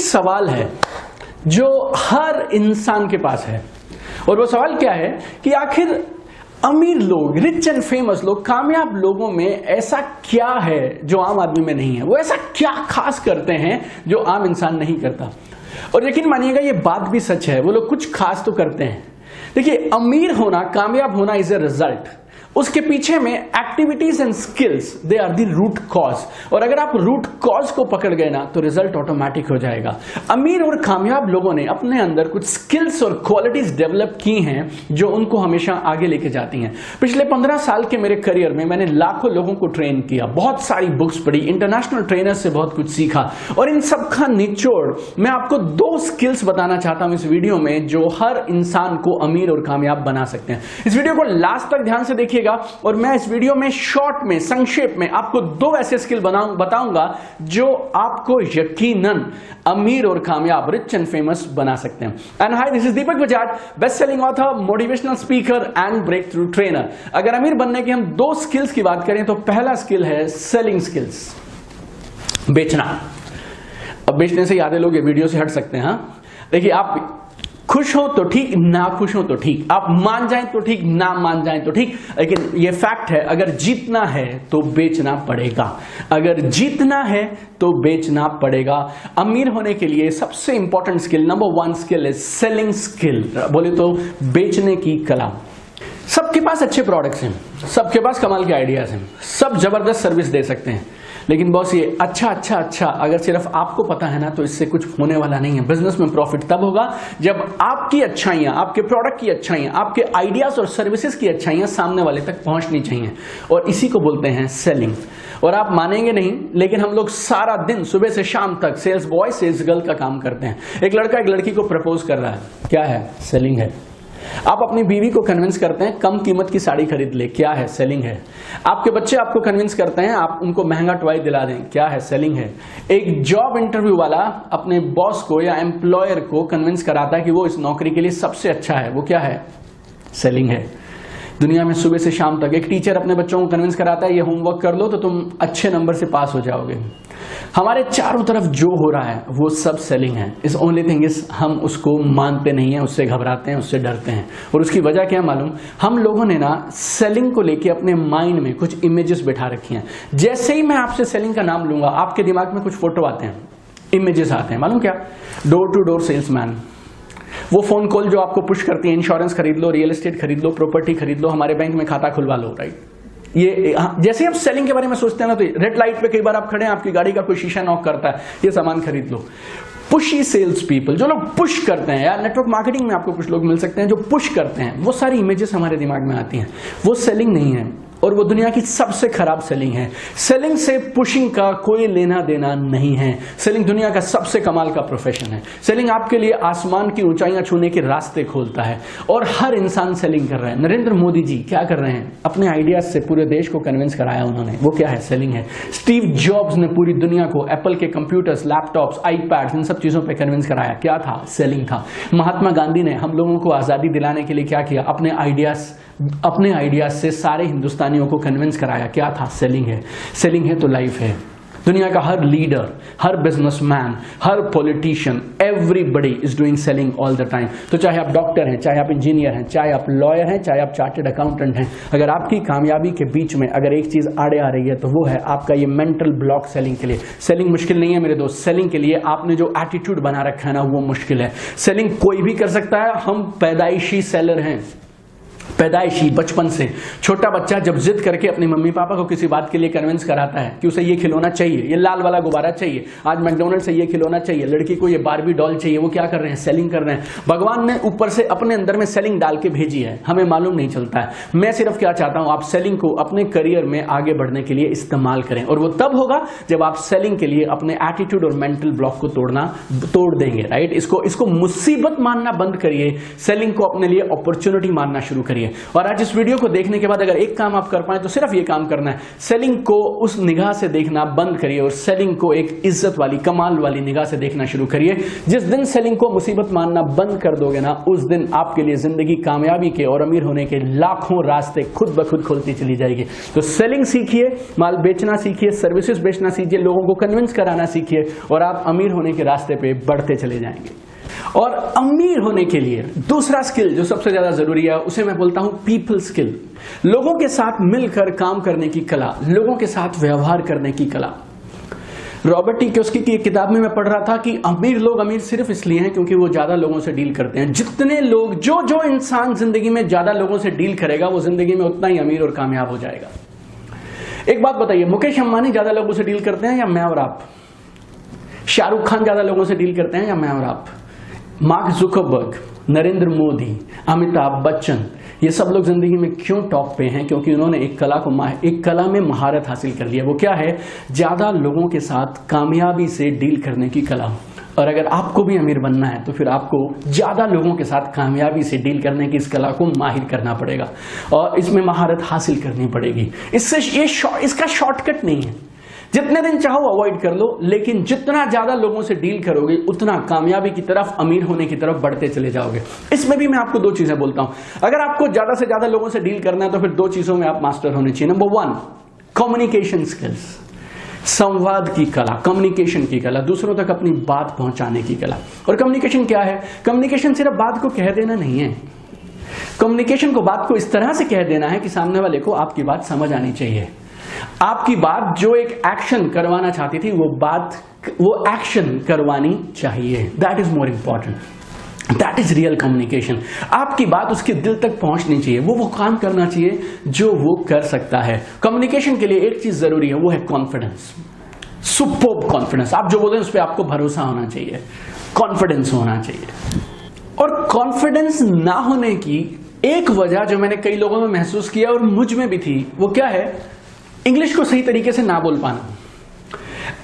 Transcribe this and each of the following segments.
सवाल है जो हर इंसान के पास है, और वो सवाल क्या है कि आखिर अमीर लोग, रिच एंड फेमस लोग, कामयाब लोगों में ऐसा क्या है जो आम आदमी में नहीं है? वो ऐसा क्या खास करते हैं जो आम इंसान नहीं करता? और यकीन मानिएगा ये बात भी सच है, वो लोग कुछ खास तो करते हैं। देखिए, अमीर होना, कामयाब होना इज ए रिजल्ट, उसके पीछे में activities and skills, they are the root cause. और अगर आप रूट कॉज को पकड़ गए ना तो रिजल्ट ऑटोमेटिक हो जाएगा। अमीर और कामयाब लोगों ने अपने अंदर कुछ स्किल्स और क्वालिटीज डेवलप की हैं जो उनको हमेशा आगे लेके जाती हैं। पिछले 15 साल के मेरे करियर में मैंने लाखों लोगों को ट्रेन किया, बहुत सारी बुक्स पढ़ी, इंटरनेशनल ट्रेनर से बहुत कुछ सीखा, और इन सब का निचोड़ मैं आपको 2 स्किल्स बताना चाहता हूं इस वीडियो में जो हर इंसान को अमीर और कामयाब बना सकते हैं। इस वीडियो को लास्ट तक ध्यान से देखिएगा, और मैं इस वीडियो में शॉर्ट में, संक्षेप में आपको 2 ऐसे स्किल बताऊंगा जो आपको यकीनन अमीर और कामयाब, रिच एंड फेमस बना सकते हैं। And hi, this is Deepak Bajaj, best selling author, motivational speaker and breakthrough trainer. अगर अमीर बनने की हम 2 स्किल्स की बात करें तो पहला स्किल है सेलिंग स्किल्स, बेचना। अब बेचने से याद है, लोग ये वीडियो से हट सकते हैं। हाँ, देखिए, आप खुश हो तो ठीक, ना खुश हो तो ठीक, आप मान जाएं तो ठीक, ना मान जाएं तो ठीक, लेकिन ये फैक्ट है, अगर जीतना है तो बेचना पड़ेगा। अगर जीतना है तो बेचना पड़ेगा। अमीर होने के लिए सबसे इंपॉर्टेंट स्किल, नंबर 1 स्किल है सेलिंग स्किल, बोले तो बेचने की कला। सबके पास अच्छे प्रोडक्ट्स हैं, सबके पास कमाल के आइडियाज हैं, सब जबरदस्त सर्विस दे सकते हैं, लेकिन बॉस ये अच्छा अगर सिर्फ आपको पता है ना तो इससे कुछ होने वाला नहीं है। बिजनेस में प्रॉफिट तब होगा जब आपकी अच्छाइयां, आपके प्रोडक्ट की अच्छाइयां, आपके आइडियाज और सर्विसेज की अच्छाइयां सामने वाले तक पहुंचनी चाहिए, और इसी को बोलते हैं सेलिंग। और आप मानेंगे नहीं, लेकिन हम लोग सारा दिन सुबह से शाम तक सेल्स बॉय, सेल्स गर्ल का काम करते हैं। एक लड़का एक लड़की को प्रपोज कर रहा है, क्या है? सेलिंग है। आप अपनी बीवी को कन्विंस करते हैं कम कीमत की साड़ी खरीद ले, क्या है? सेलिंग है। आपके बच्चे आपको कन्विंस करते हैं आप उनको महंगा टॉय दिला दें, क्या है? सेलिंग है। एक जॉब इंटरव्यू वाला अपने बॉस को या एम्प्लॉयर को कन्विंस कराता है कि वो इस नौकरी के लिए सबसे अच्छा है, वो क्या है? सेलिंग है। दुनिया में सुबह से शाम तक एक टीचर अपने बच्चों को कन्विंस कराता है ये होमवर्क कर लो तो तुम अच्छे नंबर से पास हो जाओगे। हमारे चारों तरफ जो हो रहा है वो सब सेलिंग है। इस ओनली थिंग इज हम उसको मानते नहीं हैं, उससे घबराते हैं, उससे डरते हैं। और उसकी वजह क्या मालूम? हम लोगों ने ना सेलिंग को लेके अपने माइंड में कुछ इमेजेस बिठा रखी हैं। जैसे ही मैं आपसे सेलिंग का नाम लूंगा आपके दिमाग में कुछ फोटो आते हैं, इमेजेस आते हैं। मालूम क्या? डोर टू डोर सेल्समैन, वो फोन कॉल जो आपको पुश करती है, इंश्योरेंस खरीद लो, रियल एस्टेट खरीद लो, प्रॉपर्टी खरीद लो, हमारे बैंक में खाता खुलवा लो, राइट? ये जैसे आप सेलिंग के बारे में सोचते हैं ना, तो रेड लाइट पे कई बार आप खड़े हैं, आपकी गाड़ी का कोई शीशा नॉक करता है, ये सामान खरीद लो। पुशी सेल्स पीपल, जो लोग पुश करते हैं, यार नेटवर्क मार्केटिंग में आपको कुछ लोग मिल सकते हैं जो पुश करते हैं, वो सारी इमेजेस हमारे दिमाग में आती हैं। वो सेलिंग नहीं है, और वो दुनिया की सबसे खराब सेलिंग है। सेलिंग से पुशिंग का कोई लेना देना नहीं है। सेलिंग दुनिया का सबसे कमाल का प्रोफेशन है। सेलिंग आपके लिए आसमान की ऊंचाइयां छूने के रास्ते खोलता है, और हर इंसान सेलिंग कर रहा है। नरेंद्र मोदी जी क्या कर रहे हैं? अपने आइडियाज से पूरे देश को कन्विंस कराया उन्होंने, वो क्या है? सेलिंग है। स्टीव जॉब्स ने पूरी दुनिया को एप्पल के कंप्यूटर्स, लैपटॉप्स, आईपैड्स, इन सब चीजों पर कन्विंस कराया, क्या था? सेलिंग था। महात्मा गांधी ने हम लोगों को आजादी दिलाने के लिए क्या किया? अपने आइडियाज से सारे हिंदुस्तानियों को कन्विंस कराया, क्या था? सेलिंग है। सेलिंग है तो लाइफ है। दुनिया का हर लीडर, हर बिजनेसमैन, हर politician, everybody is doing selling all the time. तो चाहे आप डॉक्टर हैं, चाहे आप इंजीनियर हैं, चाहे आप लॉयर हैं, चाहे आप चार्टर्ड अकाउंटेंट हैं, अगर आपकी कामयाबी के बीच में अगर एक चीज आड़े आ रही है तो वो है आपका ये मेंटल ब्लॉक सेलिंग के लिए। सेलिंग मुश्किल नहीं है मेरे दोस्त, सेलिंग के लिए आपने जो एटीट्यूड बना रखा है ना वो मुश्किल है। सेलिंग कोई भी कर सकता है, हम पैदाइशी सेलर हैं, पैदाइशी। बचपन से छोटा बच्चा जब जिद करके अपनी मम्मी पापा को किसी बात के लिए कन्विंस कराता है कि उसे ये खिलौना चाहिए, ये लाल वाला गुब्बारा चाहिए, आज मैकडोनल्ड से ये खिलौना चाहिए, लड़की को ये बारबी डॉल चाहिए, वो क्या कर रहे हैं? सेलिंग कर रहे हैं। भगवान ने ऊपर से अपने अंदर में सेलिंग डाल के भेजी है, हमें मालूम नहीं चलता है। मैं सिर्फ क्या चाहता हूं, आप सेलिंग को अपने करियर में आगे बढ़ने के लिए इस्तेमाल करें, और वो तब होगा जब आप सेलिंग के लिए अपने एटीट्यूड और मेंटल ब्लॉक को तोड़ देंगे, राइट? इसको मुसीबत मानना बंद करिए, सेलिंग को अपने लिए अपॉर्चुनिटी मानना शुरू करिए। करिए। और आज इस वीडियो को देखने के बाद अगर एक काम आप कर पाए तो सिर्फ ये काम करना है, सेलिंग को उस निगाह से देखना बंद करिए और सेलिंग को एक इज्जत वाली, कमाल वाली निगाह से देखना शुरू करिए। जिस दिन सेलिंग को मुसीबत मानना बंद कर दोगे ना, उस दिन आपके लिए जिंदगी कामयाबी के और अमीर होने के लाखों रास्ते खुद ब खुद खुलती चली जाएगी। तो सेलिंग सीखिए, माल बेचना सीखिए, सर्विसेज बेचना सीखिए, लोगों को कन्विंस कराना सीखिए और आप अमीर होने के रास्ते पे बढ़ते चले जाएंगे। और अमीर होने के लिए दूसरा स्किल जो सबसे ज्यादा जरूरी है, उसे मैं बोलता हूं पीपल स्किल। लोगों के साथ मिलकर काम करने की कला, लोगों के साथ व्यवहार करने की कला। रॉबर्ट टी कियोसाकी की किताब में मैं पढ़ रहा था कि अमीर लोग अमीर सिर्फ इसलिए हैं क्योंकि वो ज्यादा लोगों से डील करते हैं। जितने लोग, जो इंसान जिंदगी में ज्यादा लोगों से डील करेगा वो जिंदगी में उतना ही अमीर और कामयाब हो जाएगा। एक बात बताइए, मुकेश अंबानी ज्यादा लोगों से डील करते हैं या मैं और आप? शाहरुख खान ज्यादा लोगों से डील करते हैं या मैं और आप? मार्क जुकरबर्ग, नरेंद्र मोदी, अमिताभ बच्चन, ये सब लोग जिंदगी में क्यों टॉप पे हैं? क्योंकि उन्होंने एक कला में महारत हासिल कर लिया। वो क्या है? ज्यादा लोगों के साथ कामयाबी से डील करने की कला। और अगर आपको भी अमीर बनना है तो फिर आपको ज्यादा लोगों के साथ कामयाबी से डील करने की इस कला को माहिर करना पड़ेगा और इसमें महारत हासिल करनी पड़ेगी। इसका शॉर्टकट नहीं है। जितने दिन चाहो अवॉइड कर लो, लेकिन जितना ज्यादा लोगों से डील करोगे उतना कामयाबी की तरफ, अमीर होने की तरफ बढ़ते चले जाओगे। इसमें भी मैं आपको दो चीजें बोलता हूं। अगर आपको ज्यादा से ज्यादा लोगों से डील करना है तो फिर दो चीजों में आप मास्टर होने चाहिए। नंबर 1, कम्युनिकेशन स्किल्स, संवाद की कला, कम्युनिकेशन की कला, दूसरों तक अपनी बात पहुंचाने की कला। और कम्युनिकेशन क्या है? कम्युनिकेशन सिर्फ बात को कह देना नहीं है। कम्युनिकेशन को, बात को इस तरह से कह देना है कि सामने वाले को आपकी बात समझ आनी चाहिए। आपकी बात जो एक एक्शन करवाना चाहती थी, वो एक्शन करवानी चाहिए। That is more important, that is real communication. आपकी बात उसके दिल तक पहुंचनी चाहिए, वो काम करना चाहिए जो वो कर सकता है। कम्युनिकेशन के लिए एक चीज जरूरी है, वो है कॉन्फिडेंस, सुपर्ब कॉन्फिडेंस। आप जो बोल रहे हैं उस पर आपको भरोसा होना चाहिए, कॉन्फिडेंस होना चाहिए। और कॉन्फिडेंस ना होने की एक वजह जो मैंने कई लोगों में महसूस किया और मुझ में भी थी, वो क्या है? इंग्लिश को सही तरीके से ना बोल पाना।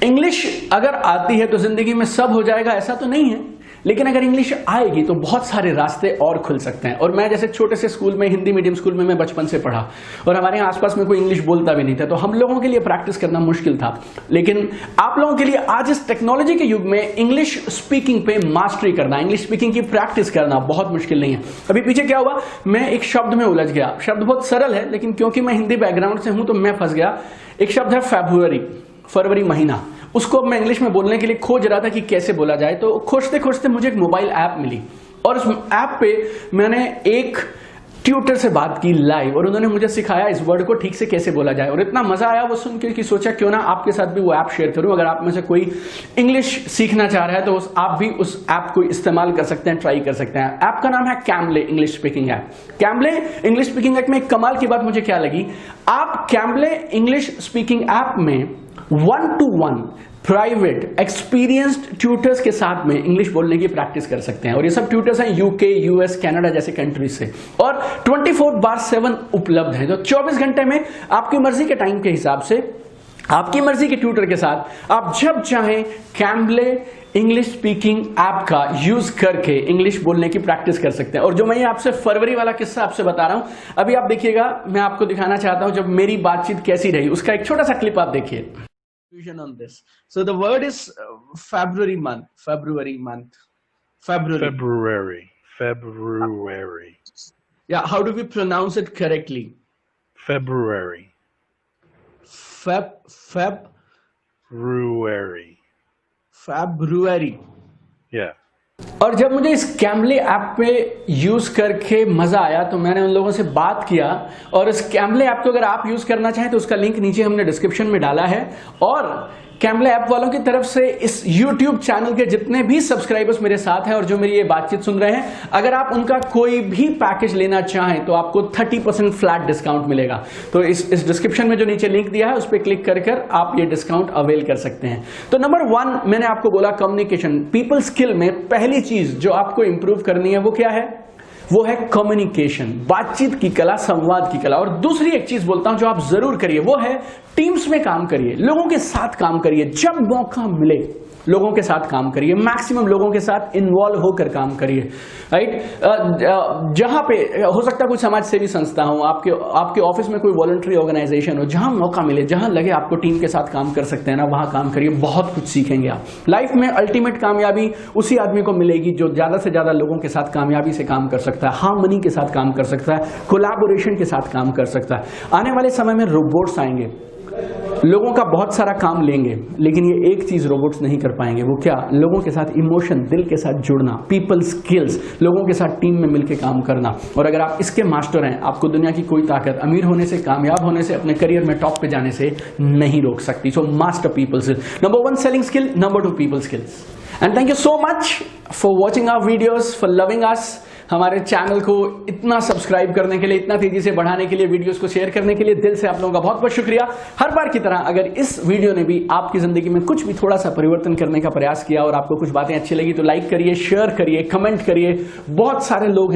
इंग्लिश अगर आती है तो जिंदगी में सब हो जाएगा, ऐसा तो नहीं है, लेकिन अगर इंग्लिश आएगी तो बहुत सारे रास्ते और खुल सकते हैं। और मैं जैसे छोटे से स्कूल में, हिंदी मीडियम स्कूल में मैं बचपन से पढ़ा और हमारे यहाँ आसपास में कोई इंग्लिश बोलता भी नहीं था, तो हम लोगों के लिए प्रैक्टिस करना मुश्किल था। लेकिन आप लोगों के लिए आज इस टेक्नोलॉजी के युग में इंग्लिश स्पीकिंग पे मास्टरी करना, इंग्लिश स्पीकिंग की प्रैक्टिस करना बहुत मुश्किल नहीं है। अभी पीछे क्या हुआ, मैं एक शब्द में उलझ गया। शब्द बहुत सरल है, लेकिन क्योंकि मैं हिंदी बैकग्राउंड से हूं तो मैं फंस गया। एक शब्द है फरवरी, फरवरी महीना। उसको मैं इंग्लिश में बोलने के लिए खोज रहा था कि कैसे बोला जाए, तो खोजते खोजते मुझे एक मोबाइल ऐप मिली और उस ऐप पे मैंने एक ट्यूटर से बात की लाइव और उन्होंने मुझे सिखाया इस वर्ड को ठीक से कैसे बोला जाए। और इतना मजा आया वो सुन के कि सोचा क्यों ना आपके साथ भी वो ऐप शेयर करूं। अगर आप में से कोई इंग्लिश सीखना चाह रहा है तो आप भी उस ऐप को इस्तेमाल कर सकते हैं, ट्राई कर सकते हैं। ऐप का नाम है कैम्बले English speaking app. कैम्बले English speaking app में एक कमाल की बात मुझे क्या लगी, आप कैम्बले इंग्लिश स्पीकिंग ऐप में 1-to-1 प्राइवेट एक्सपीरियंस्ड ट्यूटर्स के साथ में इंग्लिश बोलने की प्रैक्टिस कर सकते हैं। और ये सब ट्यूटर्स हैं यूके, यूएस, कनाडा जैसे कंट्रीज से, और 24/7 उपलब्ध हैं। तो 24 घंटे में आपकी मर्जी के टाइम के हिसाब से, आपकी मर्जी के ट्यूटर के साथ आप जब चाहें कैम्बले इंग्लिश स्पीकिंग ऐप का यूज करके इंग्लिश बोलने की प्रैक्टिस कर सकते हैं। और जो मैं आपसे फरवरी वाला किस्सा आपसे बता रहा हूं, अभी आप देखिएगा, मैं आपको दिखाना चाहता हूं जब मेरी बातचीत कैसी रही, उसका एक छोटा सा क्लिप आप देखिए। On this. So the word is February month. February. Yeah, how do we pronounce it correctly? February. February. Yeah. और जब मुझे इस कैम्बले ऐप पे यूज करके मजा आया तो मैंने उन लोगों से बात किया। और इस कैम्बले ऐप को अगर आप यूज करना चाहें तो उसका लिंक नीचे हमने डिस्क्रिप्शन में डाला है। और कैम्बले ऐप वालों की तरफ से इस YouTube चैनल के जितने भी सब्सक्राइबर्स मेरे साथ हैं और जो मेरी ये बातचीत सुन रहे हैं, अगर आप उनका कोई भी पैकेज लेना चाहें तो आपको 30% फ्लैट डिस्काउंट मिलेगा। तो इस डिस्क्रिप्शन में जो नीचे लिंक दिया है उस पर क्लिक कर आप ये डिस्काउंट अवेल कर सकते हैं। तो नंबर 1 मैंने आपको बोला कम्युनिकेशन। पीपल स्किल में पहली चीज जो आपको इंप्रूव करनी है वो क्या है? वो है कम्युनिकेशन, बातचीत की कला, संवाद की कला। और दूसरी एक चीज बोलता हूं जो आप जरूर करिए, वो है टीम्स में काम करिए, लोगों के साथ काम करिए। जब मौका मिले लोगों के साथ काम करिए, मैक्सिमम लोगों के साथ इन्वॉल्व होकर काम करिए, राइट। जहां पे हो सकता है कोई समाज सेवी संस्था हो, आपके ऑफिस में कोई वॉलंटरी ऑर्गेनाइजेशन हो, जहां मौका मिले, जहां लगे आपको टीम के साथ काम कर सकते हैं ना, वहां काम करिए, बहुत कुछ सीखेंगे आप। लाइफ में अल्टीमेट कामयाबी उसी आदमी को मिलेगी जो ज्यादा से ज्यादा लोगों के साथ कामयाबी से काम कर सकता है, हार्मनी के साथ काम कर सकता है, कोलैबोरेशन के साथ काम कर सकता है। आने वाले समय में रोबोट्स आएंगे, लोगों का बहुत सारा काम लेंगे, लेकिन ये एक चीज रोबोट्स नहीं कर पाएंगे, वो क्या? लोगों के साथ इमोशन, दिल के साथ जुड़ना, पीपल स्किल्स, लोगों के साथ टीम में मिलकर काम करना। और अगर आप इसके मास्टर हैं, आपको दुनिया की कोई ताकत अमीर होने से, कामयाब होने से, अपने करियर में टॉप पे जाने से नहीं रोक सकती। So master people skill, number 1 selling skill, number 2 people skills. And thank you so much for watching our videos, for loving us. हमारे चैनल को इतना सब्सक्राइब करने के लिए, इतना तेजी से बढ़ाने के लिए, वीडियोस को शेयर करने के लिए दिल से आप लोगों का बहुत बहुत शुक्रिया। हर बार की तरह अगर इस वीडियो ने भी आपकी जिंदगी में कुछ भी थोड़ा सा परिवर्तन करने का प्रयास किया और आपको कुछ बातें अच्छी लगी तो लाइक करिए, शेयर करिए, कमेंट करिए। बहुत सारे लोग